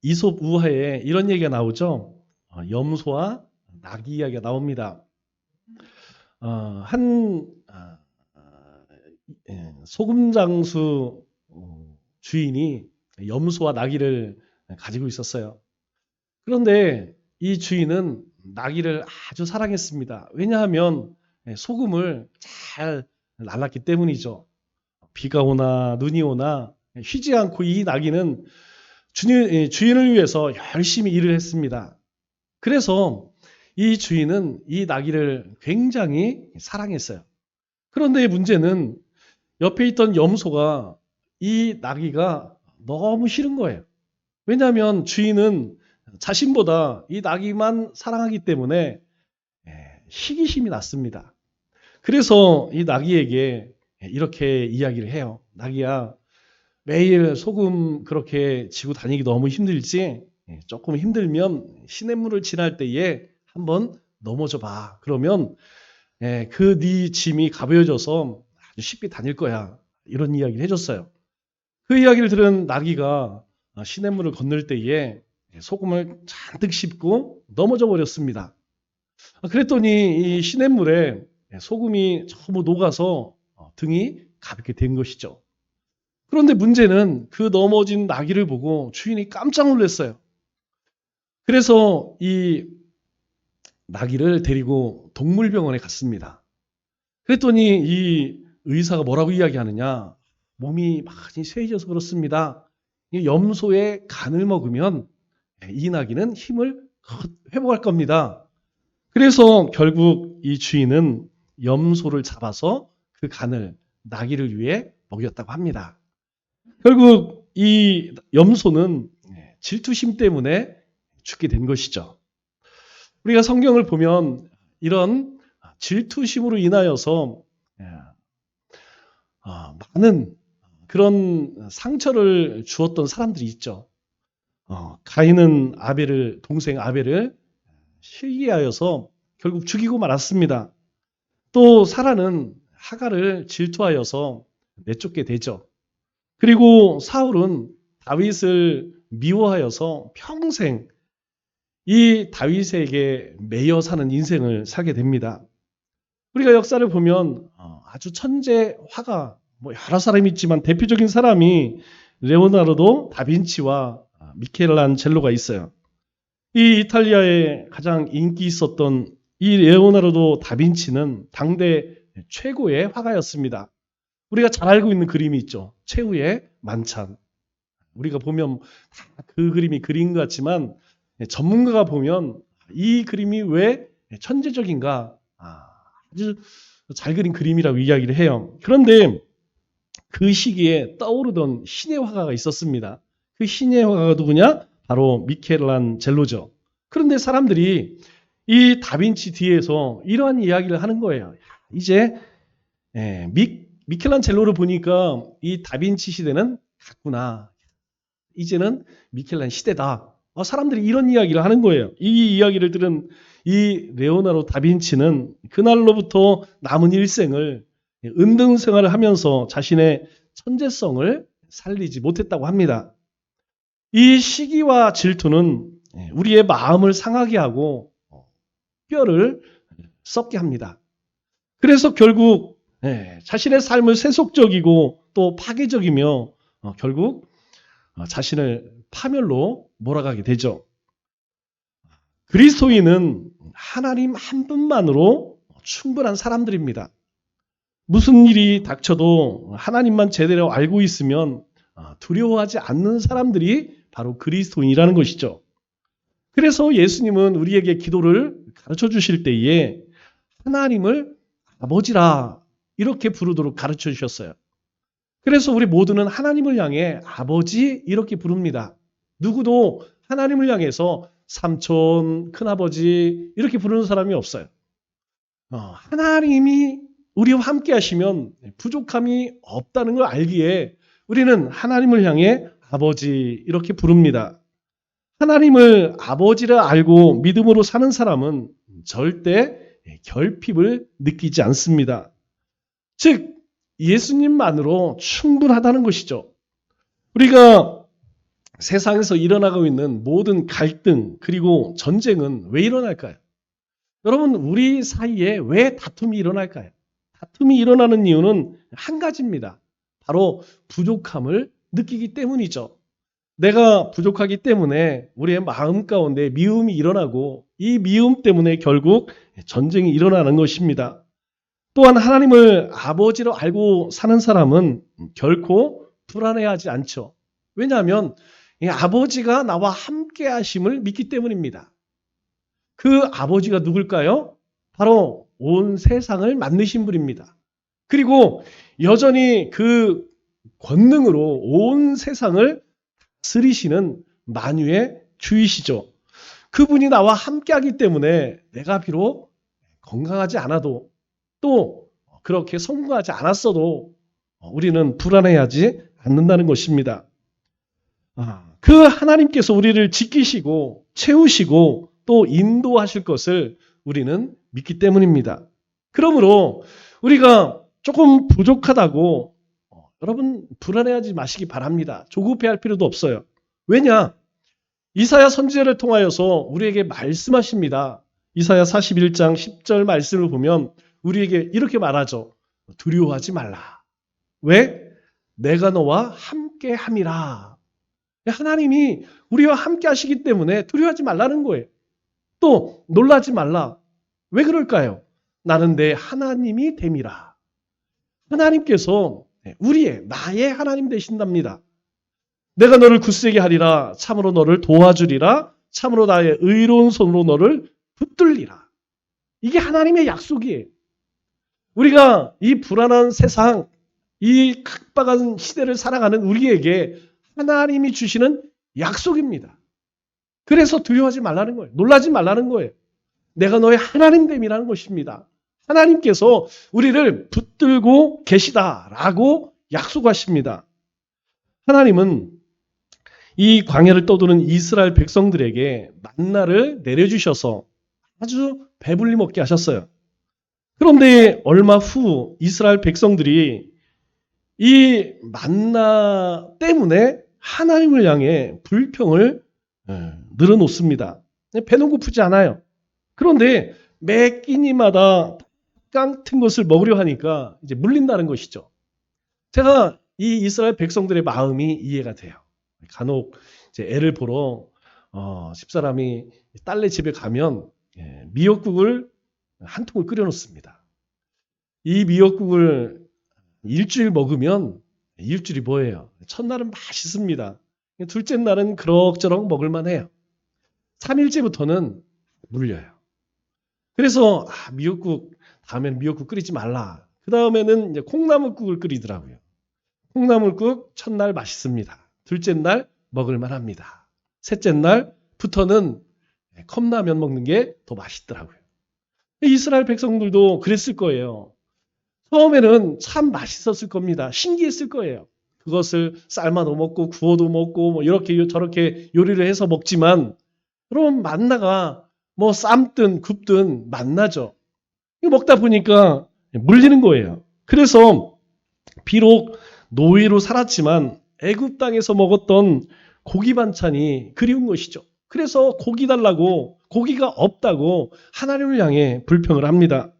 이솝 우화에 이런 얘기가 나오죠. 염소와 나귀 이야기가 나옵니다. 한 소금 장수 주인이 염소와 나귀를 가지고 있었어요. 그런데 이 주인은 나귀를 아주 사랑했습니다. 왜냐하면 소금을 잘 날랐기 때문이죠. 비가 오나 눈이 오나 쉬지 않고 이 나귀는 주인을 위해서 열심히 일을 했습니다. 그래서 이 주인은 이 나귀를 굉장히 사랑했어요. 그런데 문제는 옆에 있던 염소가 이 나귀가 너무 싫은 거예요. 왜냐하면 주인은 자신보다 이 나귀만 사랑하기 때문에 시기심이 났습니다. 그래서 이 나귀에게 이렇게 이야기를 해요. 나귀야, 매일 소금 그렇게 지고 다니기 너무 힘들지? 조금 힘들면 시냇물을 지날 때에 한번 넘어져 봐. 그러면 그 네 짐이 가벼워져서 아주 쉽게 다닐 거야. 이런 이야기를 해줬어요. 그 이야기를 들은 나귀가 시냇물을 건널 때에 소금을 잔뜩 씹고 넘어져 버렸습니다. 그랬더니 이 시냇물에 소금이 전부 녹아서 등이 가볍게 된 것이죠. 그런데 문제는 그 넘어진 나귀를 보고 주인이 깜짝 놀랐어요. 그래서 이 나귀를 데리고 동물병원에 갔습니다. 그랬더니 이 의사가 뭐라고 이야기하느냐? 몸이 많이 쇠해져서 그렇습니다. 이 염소의 간을 먹으면 이 나귀는 힘을 회복할 겁니다. 그래서 결국 이 주인은 염소를 잡아서 그 간을 나귀를 위해 먹였다고 합니다. 결국 이 염소는 질투심 때문에 죽게 된 것이죠. 우리가 성경을 보면 이런 질투심으로 인하여서 많은 그런 상처를 주었던 사람들이 있죠. 가인은 동생 아벨을 시기하여서 결국 죽이고 말았습니다. 또 사라는 하갈을 질투하여서 내쫓게 되죠. 그리고 사울은 다윗을 미워하여서 평생 이 다윗에게 매여 사는 인생을 살게 됩니다. 우리가 역사를 보면 아주 천재 화가 여러 사람이 있지만 대표적인 사람이 레오나르도 다빈치와 미켈란젤로가 있어요. 이 이탈리아에 가장 인기 있었던 이 레오나르도 다빈치는 당대 최고의 화가였습니다. 우리가 잘 알고 있는 그림이 있죠. 최후의 만찬. 우리가 보면 그 그림이 그린 것 같지만 전문가가 보면 이 그림이 왜 천재적인가 아주 잘 그린 그림이라고 이야기를 해요. 그런데 그 시기에 떠오르던 신의 화가가 있었습니다. 그 신의 화가가 누구냐? 바로 미켈란젤로죠. 그런데 사람들이 이 다빈치 뒤에서 이러한 이야기를 하는 거예요. 이제 미켈란젤로를 보니까 이 다빈치 시대는 갔구나. 이제는 미켈란 시대다. 사람들이 이런 이야기를 하는 거예요. 이 이야기를 들은 이 레오나르도 다빈치는 그날로부터 남은 일생을 은등 생활을 하면서 자신의 천재성을 살리지 못했다고 합니다. 이 시기와 질투는 우리의 마음을 상하게 하고 뼈를 썩게 합니다. 그래서 결국 자신의 삶을 세속적이고 또 파괴적이며 결국 자신을 파멸로 몰아가게 되죠. 그리스도인은 하나님 한 분만으로 충분한 사람들입니다. 무슨 일이 닥쳐도 하나님만 제대로 알고 있으면 두려워하지 않는 사람들이 바로 그리스도인이라는 것이죠. 그래서 예수님은 우리에게 기도를 가르쳐 주실 때에 하나님을 아버지라 이렇게 부르도록 가르쳐 주셨어요. 그래서 우리 모두는 하나님을 향해 아버지 이렇게 부릅니다. 누구도 하나님을 향해서 삼촌, 큰아버지 이렇게 부르는 사람이 없어요. 하나님이 우리와 함께 하시면 부족함이 없다는 걸 알기에 우리는 하나님을 향해 아버지 이렇게 부릅니다. 하나님을 아버지라 알고 믿음으로 사는 사람은 절대 결핍을 느끼지 않습니다. 즉 예수님만으로 충분하다는 것이죠. 우리가 세상에서 일어나고 있는 모든 갈등 그리고 전쟁은 왜 일어날까요? 여러분, 우리 사이에 왜 다툼이 일어날까요? 다툼이 일어나는 이유는 한 가지입니다. 바로 부족함을 느끼기 때문이죠. 내가 부족하기 때문에 우리의 마음 가운데 미움이 일어나고 이 미움 때문에 결국 전쟁이 일어나는 것입니다. 또한 하나님을 아버지로 알고 사는 사람은 결코 불안해하지 않죠. 왜냐하면 이 아버지가 나와 함께 하심을 믿기 때문입니다. 그 아버지가 누굴까요? 바로 온 세상을 만드신 분입니다. 그리고 여전히 그 권능으로 온 세상을 다스리시는 만유의 주이시죠. 그분이 나와 함께하기 때문에 내가 비록 건강하지 않아도 또 그렇게 성공하지 않았어도 우리는 불안해하지 않는다는 것입니다. 그 하나님께서 우리를 지키시고 채우시고 또 인도하실 것을 우리는 믿기 때문입니다. 그러므로 우리가 조금 부족하다고 여러분 불안해하지 마시기 바랍니다. 조급해할 필요도 없어요. 왜냐? 이사야 선지자를 통하여서 우리에게 말씀하십니다. 이사야 41장 10절 말씀을 보면 우리에게 이렇게 말하죠. 두려워하지 말라. 왜? 내가 너와 함께 함이라. 하나님이 우리와 함께 하시기 때문에 두려워하지 말라는 거예요. 또 놀라지 말라. 왜 그럴까요? 나는 내 하나님이 됨이라. 하나님께서 나의 하나님 되신답니다. 내가 너를 굳세게 하리라. 참으로 너를 도와주리라. 참으로 나의 의로운 손으로 너를 붙들리라. 이게 하나님의 약속이에요. 우리가 이 불안한 세상, 이 각박한 시대를 살아가는 우리에게 하나님이 주시는 약속입니다. 그래서 두려워하지 말라는 거예요. 놀라지 말라는 거예요. 내가 너의 하나님 됨이라는 것입니다. 하나님께서 우리를 붙들고 계시다라고 약속하십니다. 하나님은 이 광야를 떠도는 이스라엘 백성들에게 만나를 내려주셔서 아주 배불리 먹게 하셨어요. 그런데 얼마 후 이스라엘 백성들이 이 만나 때문에 하나님을 향해 불평을 늘어놓습니다. 배는 고프지 않아요. 그런데 매 끼니마다 깡튼 것을 먹으려 하니까 이제 물린다는 것이죠. 제가 이 이스라엘 백성들의 마음이 이해가 돼요. 간혹 이제 애를 보러 집사람이 딸네 집에 가면 미역국을 한 통을 끓여 놓습니다. 이 미역국을 일주일 먹으면 일주일이 뭐예요? 첫날은 맛있습니다. 둘째 날은 그럭저럭 먹을만 해요. 3일째부터는 물려요. 그래서 미역국 다음에는 미역국 끓이지 말라. 그 다음에는 이제 콩나물국을 끓이더라고요. 콩나물국 첫날 맛있습니다. 둘째 날 먹을만 합니다. 셋째 날부터는 컵라면 먹는 게 더 맛있더라고요. 이스라엘 백성들도 그랬을 거예요. 처음에는 참 맛있었을 겁니다. 신기했을 거예요. 그것을 삶아도 먹고 구워도 먹고 뭐 이렇게 저렇게 요리를 해서 먹지만 그럼 만나가 뭐 삶든 굽든 만나죠. 먹다 보니까 물리는 거예요. 그래서 비록 노예로 살았지만 애굽 땅에서 먹었던 고기 반찬이 그리운 것이죠. 그래서 고기 달라고 고기가 없다고 하나님을 향해 불평을 합니다.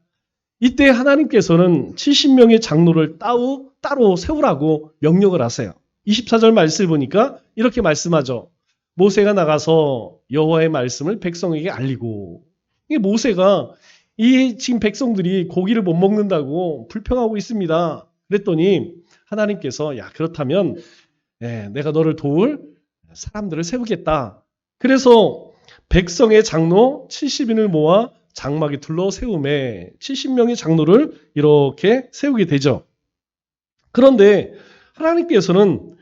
이때 하나님께서는 70명의 장로를 따로 세우라고 명령을 하세요. 24절 말씀을 보니까 이렇게 말씀하죠. 모세가 나가서 여호와의 말씀을 백성에게 알리고, 이게 모세가 이 지금 백성들이 고기를 못 먹는다고 불평하고 있습니다. 그랬더니 하나님께서 그렇다면 내가 너를 도울 사람들을 세우겠다. 그래서 백성의 장로 70인을 모아 장막에 둘러 세움에 70명의 장로를 이렇게 세우게 되죠. 그런데 하나님께서는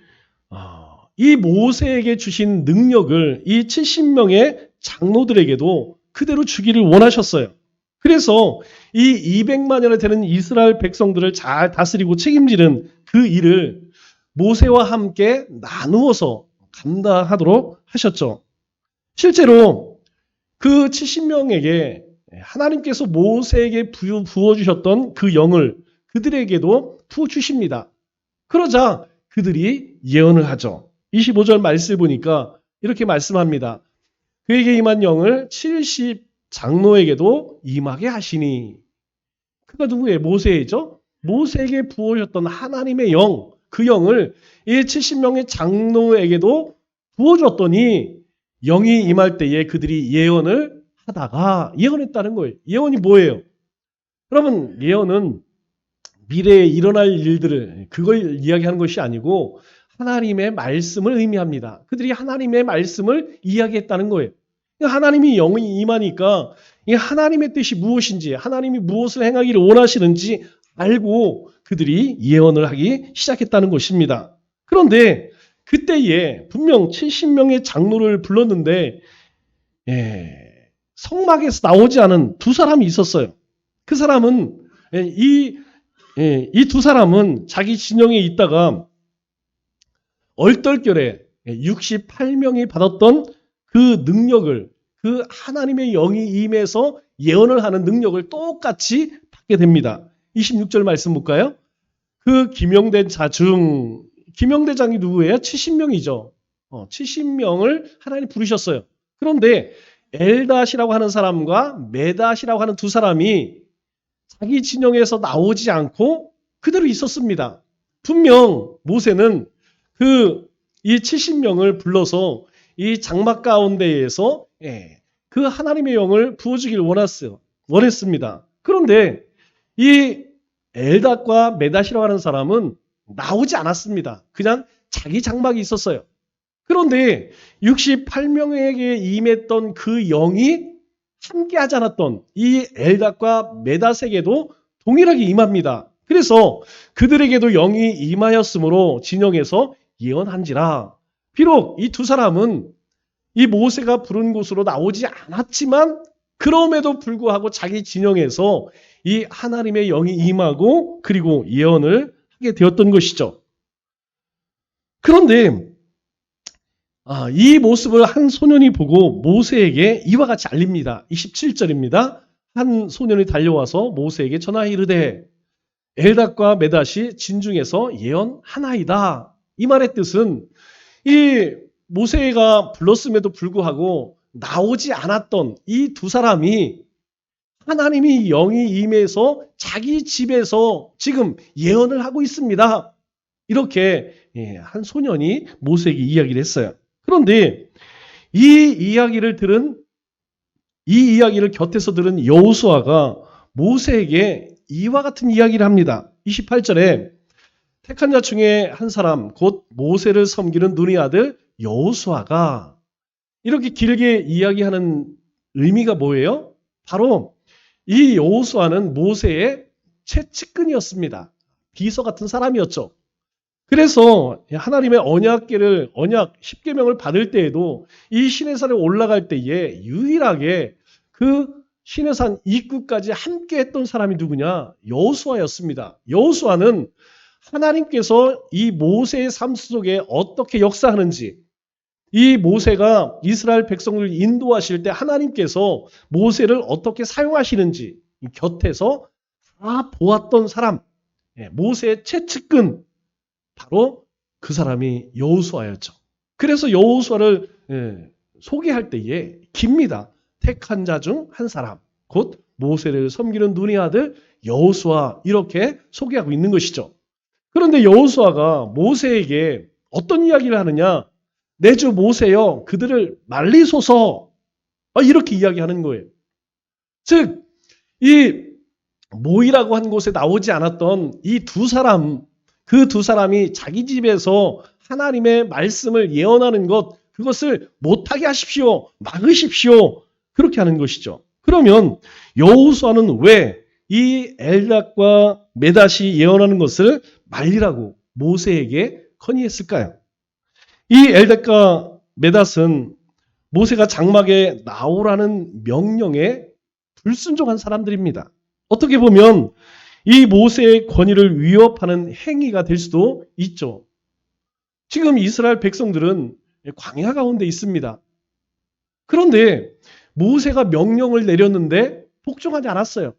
이 모세에게 주신 능력을 이 70명의 장로들에게도 그대로 주기를 원하셨어요. 그래서 이 200만여나 되는 이스라엘 백성들을 잘 다스리고 책임지는 그 일을 모세와 함께 나누어서 감당하도록 하셨죠. 실제로 그 70명에게 하나님께서 모세에게 부어주셨던 그 영을 그들에게도 부어주십니다. 그러자 그들이 예언을 하죠. 25절 말씀 보니까 이렇게 말씀합니다. 그에게 임한 영을 70 장로에게도 임하게 하시니. 그가 누구예요? 모세죠? 모세에게 부어졌던 하나님의 영, 그 영을 이 70명의 장로에게도 부어줬더니 영이 임할 때에 그들이 예언을 하다가 예언했다는 거예요. 예언이 뭐예요? 여러분, 예언은 미래에 일어날 일들을 그걸 이야기하는 것이 아니고 하나님의 말씀을 의미합니다. 그들이 하나님의 말씀을 이야기했다는 거예요. 하나님이 영이 임하니까 이 하나님의 뜻이 무엇인지, 하나님이 무엇을 행하기를 원하시는지 알고 그들이 예언을 하기 시작했다는 것입니다. 그런데 그때에 분명 70명의 장로를 불렀는데 성막에서 나오지 않은 두 사람이 있었어요. 그 사람은 이 두 사람은 자기 진영에 있다가 얼떨결에 68명이 받았던 그 능력을, 그 하나님의 영이 임해서 예언을 하는 능력을 똑같이 받게 됩니다. 26절 말씀 볼까요? 그 기명된 자 중, 기명대장이 누구예요? 70명이죠. 70명을 하나님 부르셨어요. 그런데 엘닷이라고 하는 사람과 메닷이라고 하는 두 사람이 자기 진영에서 나오지 않고 그대로 있었습니다. 분명 모세는 이 70명을 불러서 이 장막 가운데에서 그 하나님의 영을 부어주길 원했습니다. 그런데 이 엘닷과 메닷이라고 하는 사람은 나오지 않았습니다. 그냥 자기 장막이 있었어요. 그런데 68명에게 임했던 그 영이 함께하지 않았던 이 엘닷과 메닷에게도 동일하게 임합니다. 그래서 그들에게도 영이 임하였으므로 진영에서 예언한지라. 비록 이 두 사람은 이 모세가 부른 곳으로 나오지 않았지만 그럼에도 불구하고 자기 진영에서 이 하나님의 영이 임하고 그리고 예언을 하게 되었던 것이죠. 그런데 이 모습을 한 소년이 보고 모세에게 이와 같이 알립니다. 27절입니다. 한 소년이 달려와서 모세에게 전하 이르되 엘닷과 메닷이 진중에서 예언하나이다. 이 말의 뜻은 이 모세가 불렀음에도 불구하고 나오지 않았던 이 두 사람이 하나님이 영이 임해서 자기 집에서 지금 예언을 하고 있습니다. 이렇게 한 소년이 모세에게 이야기를 했어요. 그런데 이 이야기를 곁에서 들은 여호수아가 모세에게 이와 같은 이야기를 합니다. 28절에 택한 자 중에 한 사람 곧 모세를 섬기는 눈의 아들 여호수아가 이렇게 길게 이야기하는 의미가 뭐예요? 바로 이 여호수아는 모세의 최측근이었습니다. 비서 같은 사람이었죠. 그래서 하나님의 언약 10계명을 받을 때에도 이 시내산에 올라갈 때에 유일하게 그 시내산 입구까지 함께 했던 사람이 누구냐? 여호수아였습니다. 여호수아는 하나님께서 이 모세의 삶 속에 어떻게 역사하는지, 이 모세가 이스라엘 백성을 인도하실 때 하나님께서 모세를 어떻게 사용하시는지 곁에서 다 보았던 사람, 모세의 최측근, 바로 그 사람이 여호수아였죠. 그래서 여호수아를 소개할 때에 깁니다. 택한 자 중 한 사람, 곧 모세를 섬기는 눈의 아들 여호수아, 이렇게 소개하고 있는 것이죠. 그런데 여호수아가 모세에게 어떤 이야기를 하느냐? 내 주 모세여 그들을 말리소서, 이렇게 이야기하는 거예요. 즉 이 모이라고 한 곳에 나오지 않았던 이 두 사람, 그 두 사람이 자기 집에서 하나님의 말씀을 예언하는 것, 그것을 못하게 하십시오. 막으십시오. 그렇게 하는 것이죠. 그러면 여호수아는 왜 이 엘닷과 메닷이 예언하는 것을 말리라고 모세에게 건의했을까요? 이 엘닷과 메닷은 모세가 장막에 나오라는 명령에 불순종한 사람들입니다. 어떻게 보면 이 모세의 권위를 위협하는 행위가 될 수도 있죠. 지금 이스라엘 백성들은 광야 가운데 있습니다. 그런데 모세가 명령을 내렸는데 복종하지 않았어요.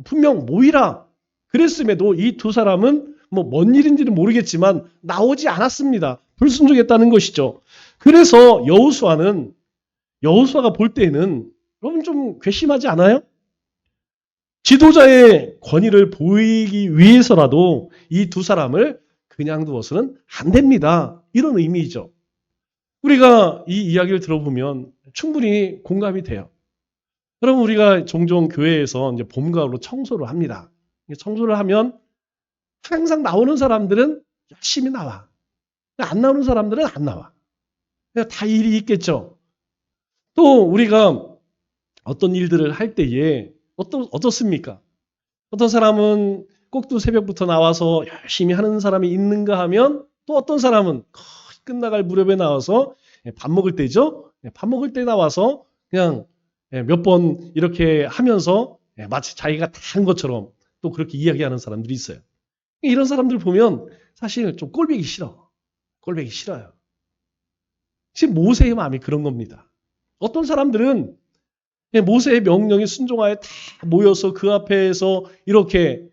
분명 모이라 그랬음에도 이 두 사람은 뭔 일인지는 모르겠지만 나오지 않았습니다. 불순종했다는 것이죠. 그래서 여호수아가 볼 때에는 여러분 좀 괘씸하지 않아요? 지도자의 권위를 보이기 위해서라도 이 두 사람을 그냥 두어서는 안 됩니다. 이런 의미이죠. 우리가 이 이야기를 들어보면 충분히 공감이 돼요. 여러분 우리가 종종 교회에서 이제 봄, 가을로 청소를 합니다. 청소를 하면 항상 나오는 사람들은 열심히 나와. 안 나오는 사람들은 안 나와. 다 일이 있겠죠. 또 우리가 어떤 일들을 할 때에 어떻습니까? 어떤 사람은 꼭두 새벽부터 나와서 열심히 하는 사람이 있는가 하면 또 어떤 사람은 거의 끝나갈 무렵에 나와서 밥 먹을 때죠. 밥 먹을 때 나와서 그냥 몇 번 이렇게 하면서 마치 자기가 다 한 것처럼 또 그렇게 이야기하는 사람들이 있어요. 이런 사람들 보면 사실 좀 꼴보기 싫어. 꼴보기 싫어요. 지금 모세의 마음이 그런 겁니다. 어떤 사람들은 모세의 명령에 순종하여 다 모여서 그 앞에서 이렇게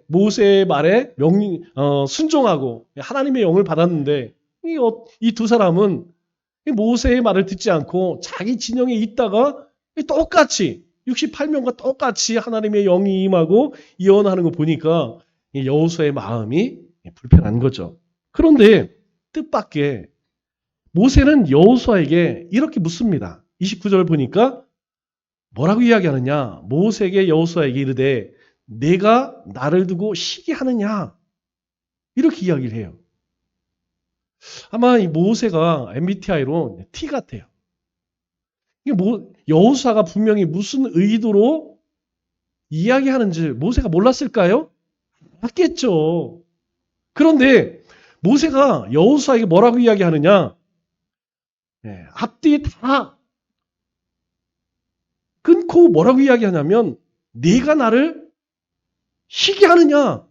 모세의 말에 순종하고 하나님의 영을 받았는데 이 두 사람은 모세의 말을 듣지 않고 자기 진영에 있다가 똑같이 68명과 똑같이 하나님의 영이 임하고 예언하는 거 보니까 여호수아의 마음이 불편한 거죠. 그런데 뜻밖의 모세는 여호수아에게 이렇게 묻습니다. 29절 보니까 뭐라고 이야기하느냐? 모세에게 여호수아에게 이르되 내가 나를 두고 시기하느냐? 이렇게 이야기를 해요. 아마 이 모세가 MBTI로 T 같아요. 이게 여호수아가 분명히 무슨 의도로 이야기하는지 모세가 몰랐을까요? 몰랐겠죠. 그런데 모세가 여호수아에게 뭐라고 이야기하느냐? 앞뒤 다 끊고 뭐라고 이야기하냐면 네가 나를 시기하느냐?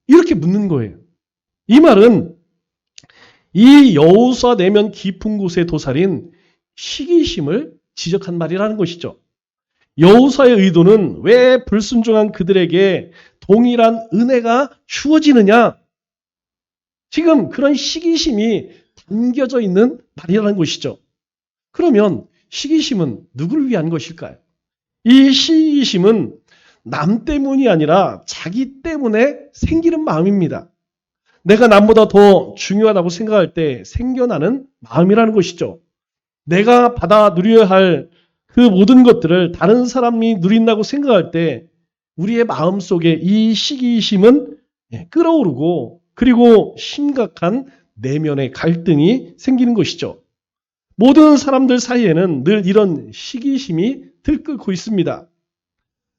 이렇게 묻는 거예요. 이 말은 이 여호수아 내면 깊은 곳에 도살인 시기심을 지적한 말이라는 것이죠. 여호수아의 의도는 왜 불순종한 그들에게 동일한 은혜가 주어지느냐? 지금 그런 시기심이 담겨져 있는 말이라는 것이죠. 그러면 시기심은 누구를 위한 것일까요? 이 시기심은 남 때문이 아니라 자기 때문에 생기는 마음입니다. 내가 남보다 더 중요하다고 생각할 때 생겨나는 마음이라는 것이죠. 내가 받아 누려야 할 그 모든 것들을 다른 사람이 누린다고 생각할 때 우리의 마음속에 이 시기심은 끓어오르고 그리고 심각한 내면의 갈등이 생기는 것이죠. 모든 사람들 사이에는 늘 이런 시기심이 들끓고 있습니다.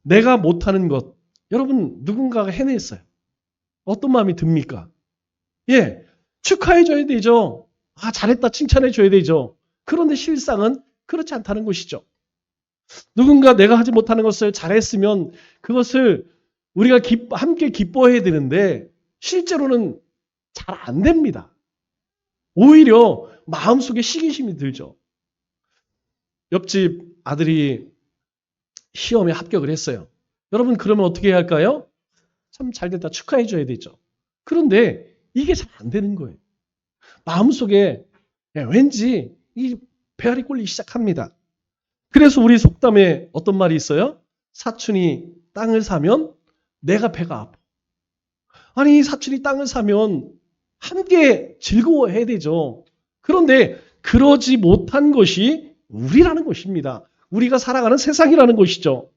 내가 못하는 것, 여러분 누군가가 해냈어요. 어떤 마음이 듭니까? 축하해줘야 되죠. 잘했다 칭찬해줘야 되죠. 그런데 실상은 그렇지 않다는 것이죠. 누군가 내가 하지 못하는 것을 잘했으면 그것을 우리가 함께 기뻐해야 되는데 실제로는 잘 안 됩니다. 오히려 마음속에 시기심이 들죠. 옆집 아들이 시험에 합격을 했어요. 여러분 그러면 어떻게 해야 할까요? 참 잘됐다 축하해줘야 되죠. 그런데 이게 잘 안 되는 거예요. 마음속에 왠지 이 배알이 꼴리기 시작합니다. 그래서 우리 속담에 어떤 말이 있어요? 사촌이 땅을 사면 내가 배가 아파. 아니 사촌이 땅을 사면 함께 즐거워해야 되죠. 그런데 그러지 못한 것이 우리라는 것입니다. 우리가 살아가는 세상이라는 것이죠.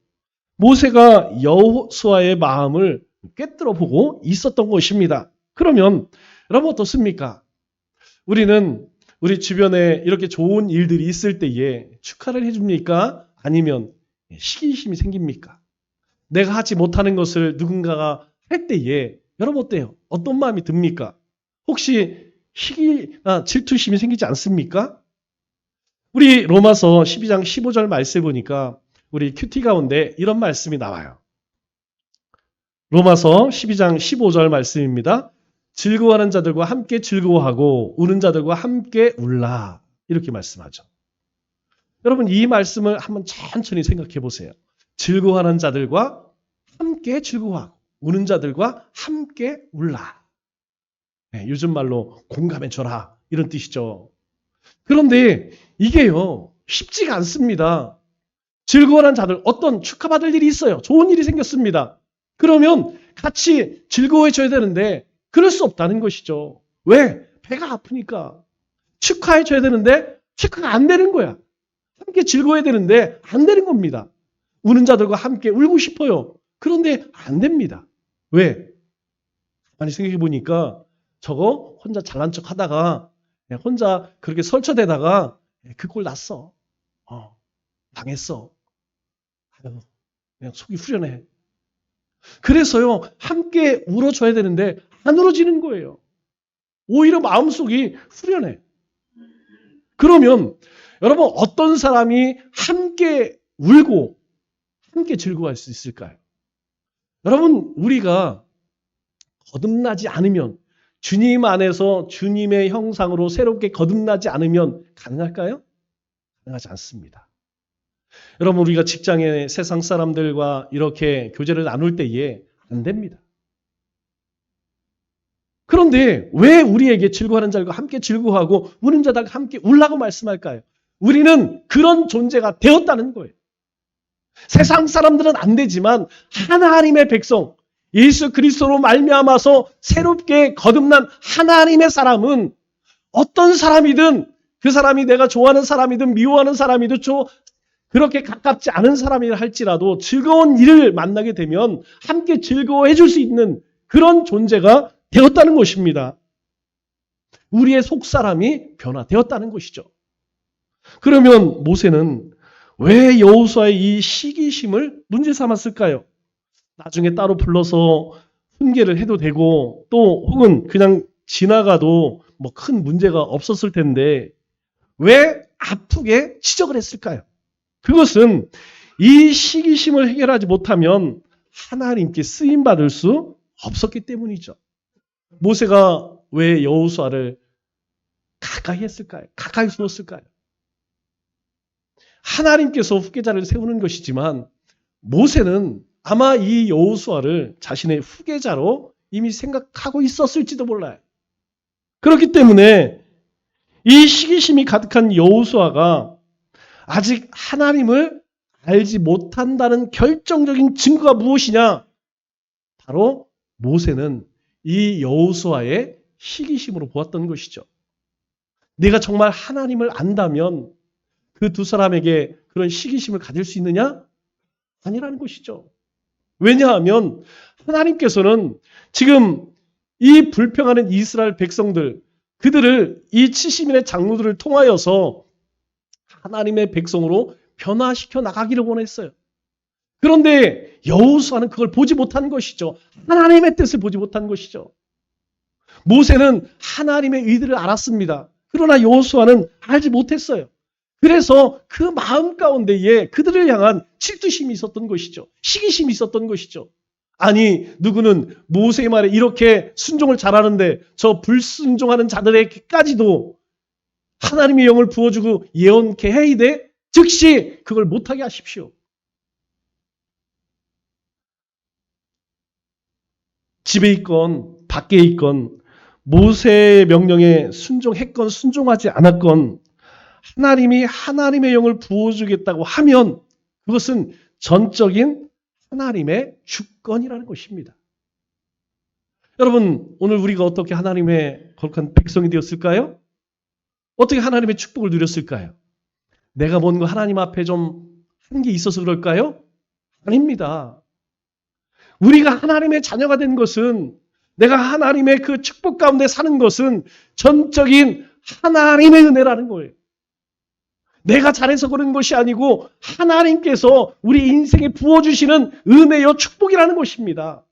모세가 여호수아의 마음을 꿰뚫어 보고 있었던 것입니다. 그러면 여러분 어떻습니까? 우리는 우리 주변에 이렇게 좋은 일들이 있을 때에 축하를 해줍니까? 아니면 시기심이 생깁니까? 내가 하지 못하는 것을 누군가가 할 때에 여러분 어때요? 어떤 마음이 듭니까? 혹시 질투심이 생기지 않습니까? 우리 로마서 12장 15절 말씀을 보니까 우리 큐티 가운데 이런 말씀이 나와요. 로마서 12장 15절 말씀입니다. 즐거워하는 자들과 함께 즐거워하고 우는 자들과 함께 울라. 이렇게 말씀하죠. 여러분 이 말씀을 한번 천천히 생각해 보세요. 즐거워하는 자들과 함께 즐거워하고 우는 자들과 함께 울라. 요즘 말로 공감해줘라 이런 뜻이죠. 그런데 이게요 쉽지가 않습니다. 즐거워하는 자들 어떤 축하받을 일이 있어요. 좋은 일이 생겼습니다. 그러면 같이 즐거워해줘야 되는데 그럴 수 없다는 것이죠. 왜? 배가 아프니까. 축하해줘야 되는데 축하가 안 되는 거야. 함께 즐거워해야 되는데 안 되는 겁니다. 우는 자들과 함께 울고 싶어요. 그런데 안 됩니다. 왜? 많이 생각해 보니까 저거 혼자 잘난 척 하다가 혼자 그렇게 설쳐대다가 그 꼴 났어. 당했어. 아유, 그냥 속이 후련해. 그래서요 함께 울어줘야 되는데 안 울어지는 거예요. 오히려 마음속이 후련해. 그러면 여러분 어떤 사람이 함께 울고 함께 즐거워할 수 있을까요? 여러분 우리가 거듭나지 않으면 주님 안에서 주님의 형상으로 새롭게 거듭나지 않으면 가능할까요? 가능하지 않습니다. 여러분 우리가 직장의 세상 사람들과 이렇게 교제를 나눌 때에 안 됩니다. 그런데 왜 우리에게 즐거워하는 자들과 함께 즐거워하고 우는 자들과 함께 울라고 말씀할까요? 우리는 그런 존재가 되었다는 거예요. 세상 사람들은 안 되지만 하나님의 백성 예수 그리스도로 말미암아서 새롭게 거듭난 하나님의 사람은 어떤 사람이든 그 사람이 내가 좋아하는 사람이든 미워하는 사람이든 그렇게 가깝지 않은 사람이라 할지라도 즐거운 일을 만나게 되면 함께 즐거워해 줄 수 있는 그런 존재가 되었다는 것입니다. 우리의 속사람이 변화되었다는 것이죠. 그러면 모세는 왜 여호수아의 이 시기심을 문제 삼았을까요? 나중에 따로 불러서 훈계를 해도 되고 또 혹은 그냥 지나가도 뭐 큰 문제가 없었을 텐데 왜 아프게 지적을 했을까요? 그것은 이 시기심을 해결하지 못하면 하나님께 쓰임받을 수 없었기 때문이죠. 모세가 왜 여호수아를 가까이 했을까요? 가까이 두었을까요? 하나님께서 후계자를 세우는 것이지만 모세는 아마 이 여호수아를 자신의 후계자로 이미 생각하고 있었을지도 몰라요. 그렇기 때문에 이 시기심이 가득한 여호수아가 아직 하나님을 알지 못한다는 결정적인 증거가 무엇이냐? 바로 모세는 이 여호수아의 시기심으로 보았던 것이죠. 내가 정말 하나님을 안다면 그 두 사람에게 그런 시기심을 가질 수 있느냐? 아니라는 것이죠. 왜냐하면 하나님께서는 지금 이 불평하는 이스라엘 백성들, 그들을 이 70인의 장로들을 통하여서 하나님의 백성으로 변화시켜 나가기를 원했어요. 그런데 여호수아는 그걸 보지 못한 것이죠. 하나님의 뜻을 보지 못한 것이죠. 모세는 하나님의 의도를 알았습니다. 그러나 여호수아는 알지 못했어요. 그래서 그 마음 가운데에 그들을 향한 질투심이 있었던 것이죠. 시기심이 있었던 것이죠. 아니 누구는 모세의 말에 이렇게 순종을 잘하는데 저 불순종하는 자들에게까지도 하나님의 영을 부어주고 예언케 해이되 즉시 그걸 못하게 하십시오. 집에 있건 밖에 있건 모세의 명령에 순종했건 순종하지 않았건 하나님이 하나님의 영을 부어주겠다고 하면 그것은 전적인 하나님의 주권이라는 것입니다. 여러분 오늘 우리가 어떻게 하나님의 거룩한 백성이 되었을까요? 어떻게 하나님의 축복을 누렸을까요? 내가 뭔가 하나님 앞에 좀 한 게 있어서 그럴까요? 아닙니다. 우리가 하나님의 자녀가 된 것은 내가 하나님의 그 축복 가운데 사는 것은 전적인 하나님의 은혜라는 거예요. 내가 잘해서 그런 것이 아니고 하나님께서 우리 인생에 부어주시는 은혜요 축복이라는 것입니다.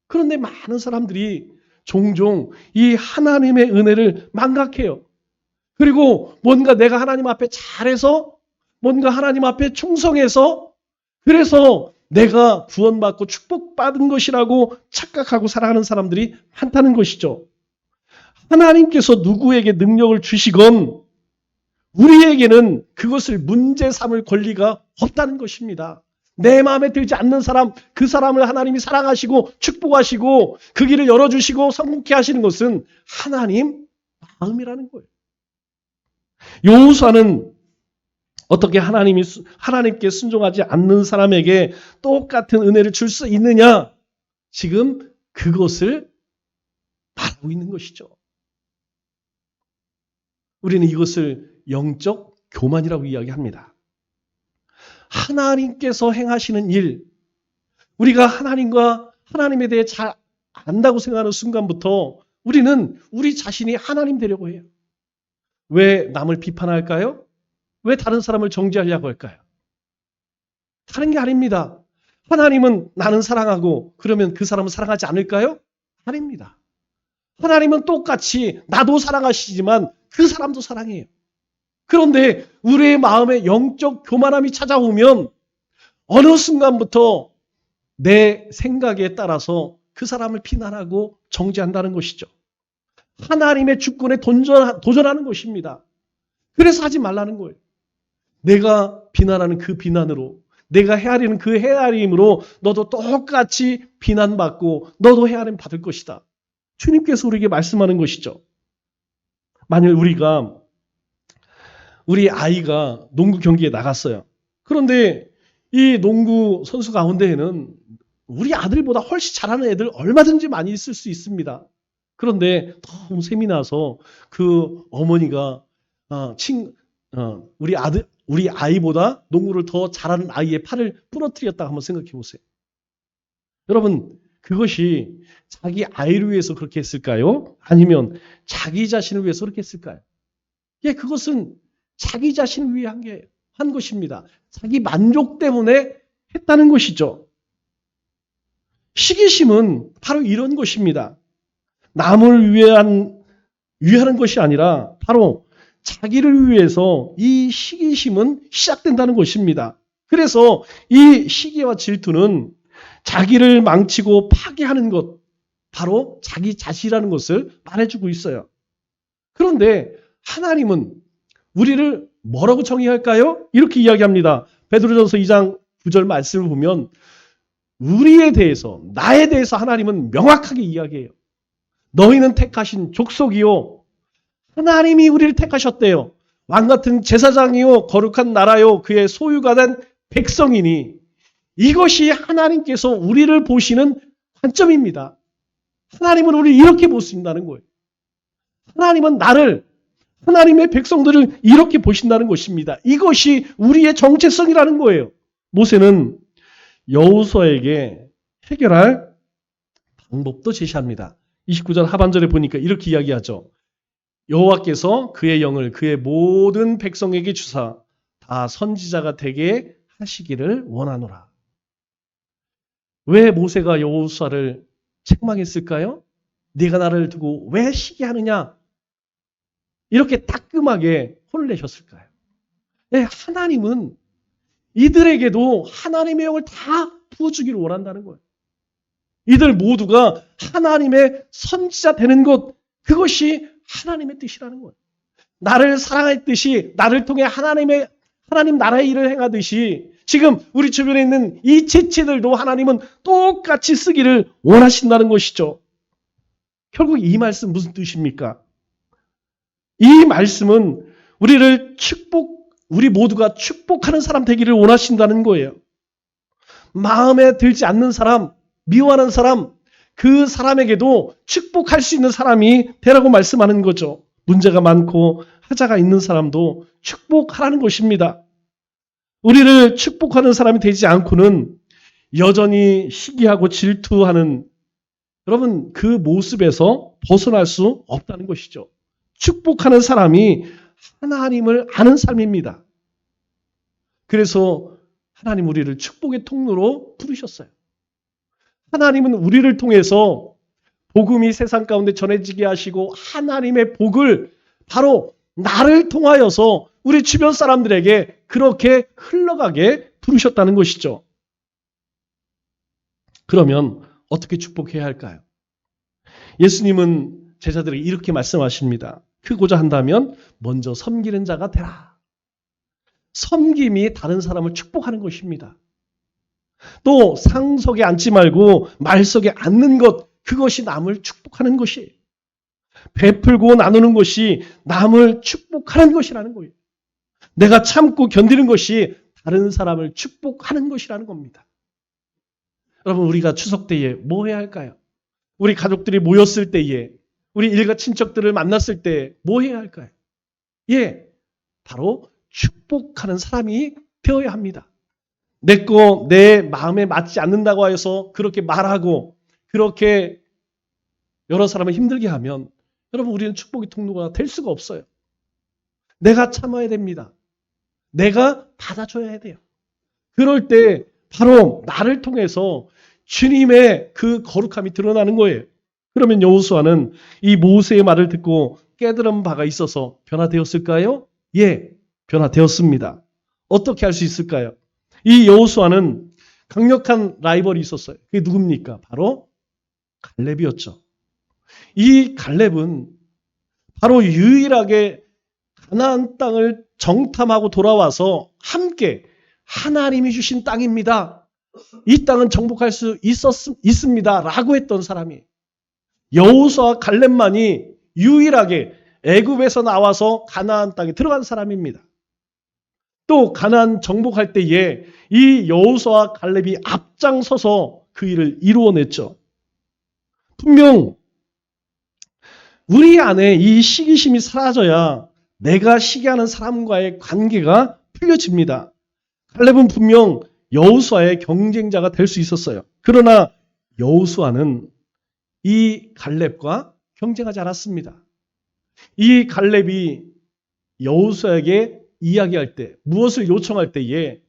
그런데 많은 사람들이 종종 이 하나님의 은혜를 망각해요. 그리고 뭔가 내가 하나님 앞에 잘해서 뭔가 하나님 앞에 충성해서 그래서 내가 구원받고 축복받은 것이라고 착각하고 살아가는 사람들이 많다는 것이죠. 하나님께서 누구에게 능력을 주시건 우리에게는 그것을 문제 삼을 권리가 없다는 것입니다. 내 마음에 들지 않는 사람, 그 사람을 하나님이 사랑하시고 축복하시고 그 길을 열어주시고 성공케 하시는 것은 하나님 마음이라는 거예요. 여호수아는 어떻게 하나님께 순종하지 않는 사람에게 똑같은 은혜를 줄 수 있느냐? 지금 그것을 말하고 있는 것이죠. 우리는 이것을 영적 교만이라고 이야기합니다. 하나님께서 행하시는 일, 우리가 하나님에 대해 잘 안다고 생각하는 순간부터 우리는 우리 자신이 하나님 되려고 해요. 왜 남을 비판할까요? 왜 다른 사람을 정죄하려고 할까요? 다른 게 아닙니다. 하나님은 나는 사랑하고 그러면 그 사람은 사랑하지 않을까요? 아닙니다. 하나님은 똑같이 나도 사랑하시지만 그 사람도 사랑해요. 그런데 우리의 마음에 영적 교만함이 찾아오면 어느 순간부터 내 생각에 따라서 그 사람을 비난하고 정죄한다는 것이죠. 하나님의 주권에 도전하는 것입니다. 그래서 하지 말라는 거예요. 내가 비난하는 그 비난으로, 내가 헤아리는 그 헤아림으로 너도 똑같이 비난받고 너도 헤아림 받을 것이다. 주님께서 우리에게 말씀하는 것이죠. 만일 우리 아이가 농구 경기에 나갔어요. 그런데 이 농구 선수 가운데에는 우리 아들보다 훨씬 잘하는 애들 얼마든지 많이 있을 수 있습니다. 그런데 너무 셈이 나서 그 어머니가 우리 아이보다 농구를 더 잘하는 아이의 팔을 부러뜨렸다 한번 생각해 보세요. 여러분, 그것이 자기 아이를 위해서 그렇게 했을까요? 아니면 자기 자신을 위해서 그렇게 했을까요? 예, 그것은 자기 자신을 위해 한 것입니다. 자기 만족 때문에 했다는 것이죠. 시기심은 바로 이런 것입니다. 남을 위하는 것이 아니라 바로 자기를 위해서 이 시기심은 시작된다는 것입니다. 그래서 이 시기와 질투는 자기를 망치고 파괴하는 것, 바로 자기 자신이라는 것을 말해주고 있어요. 그런데 하나님은 우리를 뭐라고 정의할까요? 이렇게 이야기합니다. 베드로전서 2장 9절 말씀을 보면 우리에 대해서, 나에 대해서 하나님은 명확하게 이야기해요. 너희는 택하신 족속이요. 하나님이 우리를 택하셨대요. 왕같은 제사장이요. 거룩한 나라요. 그의 소유가 된 백성이니 이것이 하나님께서 우리를 보시는 관점입니다. 하나님은 우리를 이렇게 보신다는 거예요. 하나님은 하나님의 백성들을 이렇게 보신다는 것입니다. 이것이 우리의 정체성이라는 거예요. 모세는 여호수아에게 해결할 방법도 제시합니다. 29절 하반절에 보니까 이렇게 이야기하죠. 여호와께서 그의 영을 그의 모든 백성에게 주사 다 선지자가 되게 하시기를 원하노라. 왜 모세가 여호수아를 책망했을까요? 네가 나를 두고 왜 시기하느냐? 이렇게 따끔하게 혼을 내셨을까요? 네, 하나님은 이들에게도 하나님의 영을 다 부어주기를 원한다는 거예요. 이들 모두가 하나님의 선지자 되는 것, 그것이 하나님의 뜻이라는 거예요. 나를 사랑했듯이 나를 통해 하나님 나라의 일을 행하듯이 지금 우리 주변에 있는 이 지체들도 하나님은 똑같이 쓰기를 원하신다는 것이죠. 결국 이 말씀 무슨 뜻입니까? 이 말씀은 우리 모두가 축복하는 사람 되기를 원하신다는 거예요. 마음에 들지 않는 사람, 미워하는 사람, 그 사람에게도 축복할 수 있는 사람이 되라고 말씀하는 거죠. 문제가 많고 하자가 있는 사람도 축복하라는 것입니다. 우리를 축복하는 사람이 되지 않고는 여전히 시기하고 질투하는 여러분 그 모습에서 벗어날 수 없다는 것이죠. 축복하는 사람이 하나님을 아는 삶입니다. 그래서 하나님 우리를 축복의 통로로 부르셨어요. 하나님은 우리를 통해서 복음이 세상 가운데 전해지게 하시고 하나님의 복을 바로 나를 통하여서 우리 주변 사람들에게 그렇게 흘러가게 부르셨다는 것이죠. 그러면 어떻게 축복해야 할까요? 예수님은 제자들에게 이렇게 말씀하십니다. 크고자 한다면 먼저 섬기는 자가 되라. 섬김이 다른 사람을 축복하는 것입니다. 또 상석에 앉지 말고 말석에 앉는 것, 그것이 남을 축복하는 것이에요. 베풀고 나누는 것이 남을 축복하는 것이라는 거예요. 내가 참고 견디는 것이 다른 사람을 축복하는 것이라는 겁니다. 여러분, 우리가 추석 때에 뭐 해야 할까요? 우리 가족들이 모였을 때에, 우리 일가 친척들을 만났을 때 뭐 해야 할까요? 예, 바로 축복하는 사람이 되어야 합니다. 내 마음에 맞지 않는다고 해서 그렇게 말하고 그렇게 여러 사람을 힘들게 하면 여러분, 우리는 축복의 통로가 될 수가 없어요. 내가 참아야 됩니다. 내가 받아줘야 돼요. 그럴 때 바로 나를 통해서 주님의 그 거룩함이 드러나는 거예요. 그러면 여호수아는 이 모세의 말을 듣고 깨달은 바가 있어서 변화되었을까요? 예, 변화되었습니다. 어떻게 할 수 있을까요? 이 여호수아는 강력한 라이벌이 있었어요. 그게 누굽니까? 바로 갈렙이었죠. 이 갈렙은 바로 유일하게 가나안 땅을 정탐하고 돌아와서 함께 하나님이 주신 땅입니다. 이 땅은 정복할 수 있습니다. 라고 했던 사람이, 여호수아와 갈렙만이 유일하게 애굽에서 나와서 가나안 땅에 들어간 사람입니다. 또 가나안 정복할 때에 이 여호수아와 갈렙이 앞장서서 그 일을 이루어냈죠. 분명 우리 안에 이 시기심이 사라져야 내가 시기하는 사람과의 관계가 풀려집니다. 갈렙은 분명 여호수아의 경쟁자가 될 수 있었어요. 그러나 여호수아는 이 갈렙과 경쟁하지 않았습니다. 이 갈렙이 여호수아에게 이야기할 때, 무엇을 요청할 때에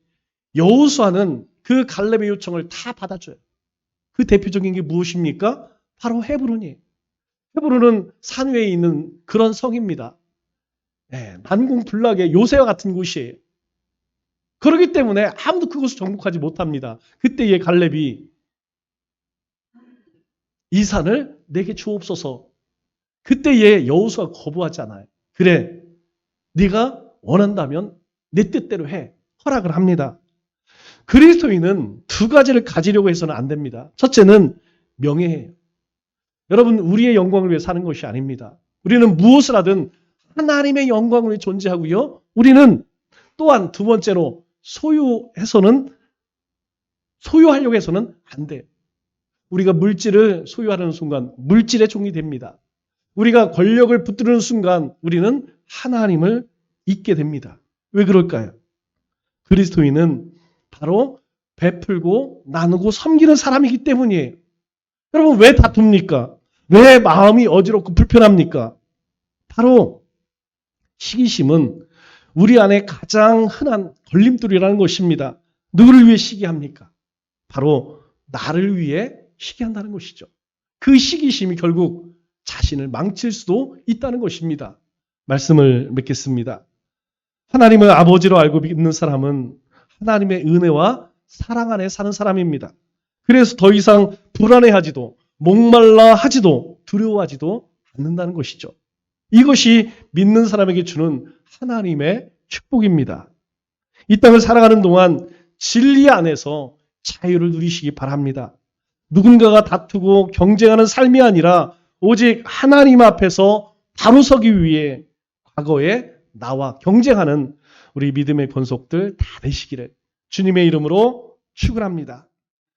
여호수아는 그 갈렙의 요청을 다 받아줘요. 그 대표적인 게 무엇입니까? 바로 헤브론이에요. 헤브론은 산 위에 있는 그런 성입니다. 난공불락의 요새와 같은 곳이에요. 그렇기 때문에 아무도 그곳을 정복하지 못합니다. 그때의 갈렙이 이 산을 내게 주옵소서. 그때의 여호수아가 거부하잖아요. 그래, 네가 원한다면 내 뜻대로 해. 허락을 합니다. 그리스도인은 두 가지를 가지려고 해서는 안 됩니다. 첫째는 명예예요. 여러분, 우리의 영광을 위해 사는 것이 아닙니다. 우리는 무엇을 하든 하나님의 영광을 위해 존재하고요. 우리는 또한 두 번째로 소유하려고 해서는 안 돼요. 우리가 물질을 소유하는 순간 물질의 종이 됩니다. 우리가 권력을 붙드는 순간 우리는 하나님을 잊게 됩니다. 왜 그럴까요? 그리스도인은 바로 베풀고 나누고 섬기는 사람이기 때문이에요. 여러분, 왜 다툽니까? 왜 마음이 어지럽고 불편합니까? 바로 시기심은 우리 안에 가장 흔한 걸림돌이라는 것입니다. 누구를 위해 시기합니까? 바로 나를 위해 시기한다는 것이죠. 그 시기심이 결국 자신을 망칠 수도 있다는 것입니다. 말씀을 맺겠습니다. 하나님을 아버지로 알고 믿는 사람은 하나님의 은혜와 사랑 안에 사는 사람입니다. 그래서 더 이상 불안해하지도 목말라 하지도 두려워하지도 않는다는 것이죠. 이것이 믿는 사람에게 주는 하나님의 축복입니다. 이 땅을 살아가는 동안 진리 안에서 자유를 누리시기 바랍니다. 누군가가 다투고 경쟁하는 삶이 아니라 오직 하나님 앞에서 바로 서기 위해 과거에 나와 경쟁하는 우리 믿음의 권속들 다 되시기를 주님의 이름으로 축원합니다.